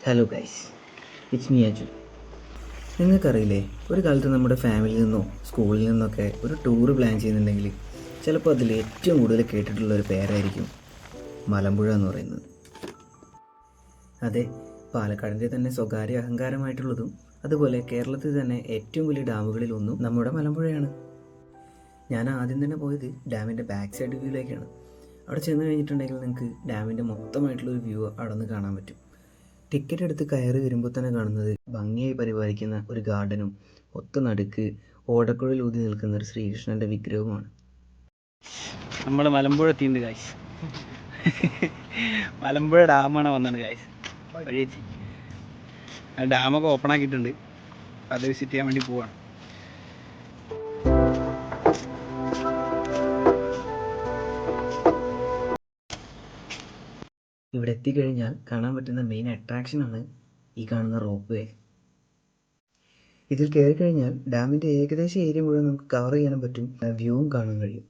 Hello guys, it's me Aju. നിങ്ങൾക്കറിയില്ലേ, ഒരു കാലത്ത് നമ്മുടെ ഫാമിലിയിൽ നിന്നോ സ്കൂളിൽ നിന്നൊക്കെ ഒരു ടൂറ് പ്ലാൻ ചെയ്യുന്നുണ്ടെങ്കിൽ ചിലപ്പോൾ അതിൽ ഏറ്റവും കൂടുതൽ കേട്ടിട്ടുള്ള ഒരു പേരായിരിക്കും മലമ്പുഴ എന്ന് പറയുന്നത്. അതെ, പാലക്കാടിൻ്റെ തന്നെ സ്വകാര്യ അഹങ്കാരമായിട്ടുള്ളതും അതുപോലെ കേരളത്തിൽ തന്നെ ഏറ്റവും വലിയ ഡാമുകളിലൊന്നും നമ്മുടെ മലമ്പുഴയാണ്. ഞാൻ ആദ്യം തന്നെ പോയത് ഡാമിൻ്റെ ബാക്ക് സൈഡ് വ്യൂയിലേക്കാണ്. അവിടെ ചെന്ന് കഴിഞ്ഞിട്ടുണ്ടെങ്കിൽ നിങ്ങൾക്ക് ഡാമിൻ്റെ മൊത്തമായിട്ടുള്ളൊരു വ്യൂ അവിടെ നിന്ന് കാണാൻ പറ്റും. ടിക്കറ്റ് എടുത്ത് കയറി വരുമ്പോൾ തന്നെ കാണുന്നത് ഭംഗിയായി പരിപാലിക്കുന്ന ഒരു ഗാർഡനും ഒത്ത നടുക്ക് ഓടക്കുഴൽ ഊതി നിൽക്കുന്ന ഒരു ശ്രീകൃഷ്ണൻ്റെ വിഗ്രഹവുമാണ്. നമ്മൾ മലമ്പുഴ എത്തിയിട്ടുണ്ട് ഗായ്സ്. മലമ്പുഴ ഡാമാണ് വന്നത് ഗായ്സ്. ഡാമൊക്കെ ഓപ്പൺ ആക്കിയിട്ടുണ്ട്, അത് വിസിറ്റ് ചെയ്യാൻ വേണ്ടി പോവാണ്. ഇവിടെ എത്തിക്കഴിഞ്ഞാൽ കാണാൻ പറ്റുന്ന മെയിൻ അട്രാക്ഷനാണ് ഈ കാണുന്ന റോപ്പ് വേ. ഇതിൽ കയറി കഴിഞ്ഞാൽ ഡാമിൻ്റെ ഏകദേശം ഏരിയ മുഴുവൻ നമുക്ക് കവർ ചെയ്യാനും പറ്റും, വ്യൂവും കാണാൻ കഴിയും.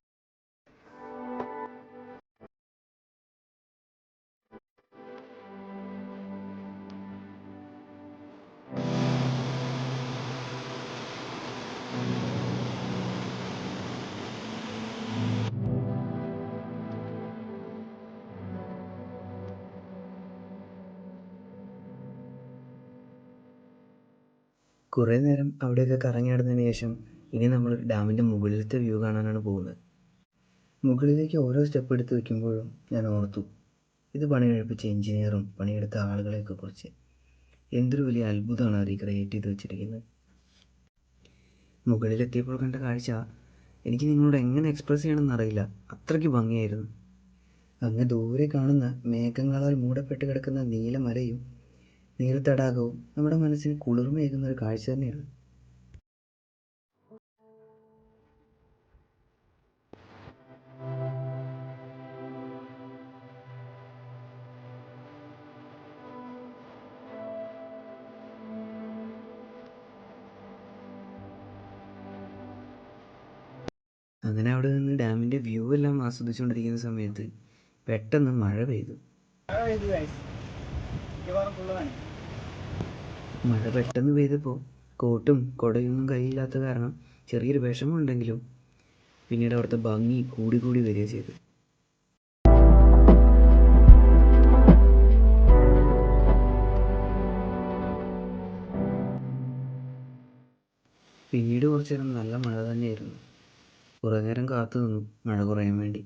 കുറേ നേരം അവിടെയൊക്കെ കറങ്ങി നടന്നതിന് ശേഷം ഇനി നമ്മൾ ഡാമിൻ്റെ മുകളിലത്തെ വ്യൂ കാണാനാണ് പോകുന്നത്. മുകളിലേക്ക് ഓരോ സ്റ്റെപ്പ് എടുത്ത് വയ്ക്കുമ്പോഴും ഞാൻ ഓർത്തു, ഇത് പണി കഴിപ്പിച്ച എഞ്ചിനീയറും പണിയെടുത്ത ആളുകളെയൊക്കെ കുറിച്ച്. എന്തൊരു വലിയ അത്ഭുതമാണ് അവർ ക്രിയേറ്റ് ചെയ്ത് വെച്ചിരിക്കുന്നത്. മുകളിലെത്തിയപ്പോൾ കണ്ട കാഴ്ച എനിക്ക് നിങ്ങളോട് എങ്ങനെ എക്സ്പ്രസ് ചെയ്യണമെന്ന് അറിയില്ല, അത്രയ്ക്ക് ഭംഗിയായിരുന്നു. അങ്ങ് ദൂരെ കാണുന്ന മേഘങ്ങളാൽ മൂടപ്പെട്ട് കിടക്കുന്ന നീലമലയും നീർത്തടാകവും നമ്മുടെ മനസ്സിന് കുളിർമയേകുന്ന ഒരു കാഴ്ച തന്നെയാണ്. അങ്ങനെ അവിടെ നിന്ന് ഡാമിൻ്റെ വ്യൂ എല്ലാം ആസ്വദിച്ചുകൊണ്ടിരിക്കുന്ന സമയത്ത് പെട്ടെന്ന് മഴ പെയ്തു. മഴ പെട്ടെന്ന് പെയ്തപ്പോൾ കോട്ടും കുടയൊന്നും കയ്യില്ലാത്ത കാരണം ചെറിയൊരു വിഷമമുണ്ടെങ്കിലും പിന്നീട് അവിടുത്തെ ഭംഗി കൂടി കൂടി വരിക ചെയ്തു. പിന്നീട് കുറച്ച് നേരം നല്ല മഴ തന്നെയായിരുന്നു. കുറേ നേരം കാത്തു നിന്നു മഴ കുറയാൻ വേണ്ടി.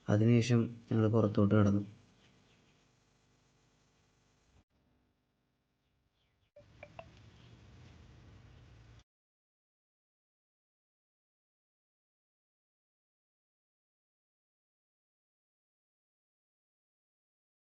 അതിനുശേഷം ഞങ്ങൾ പുറത്തോട്ട് കടന്നു.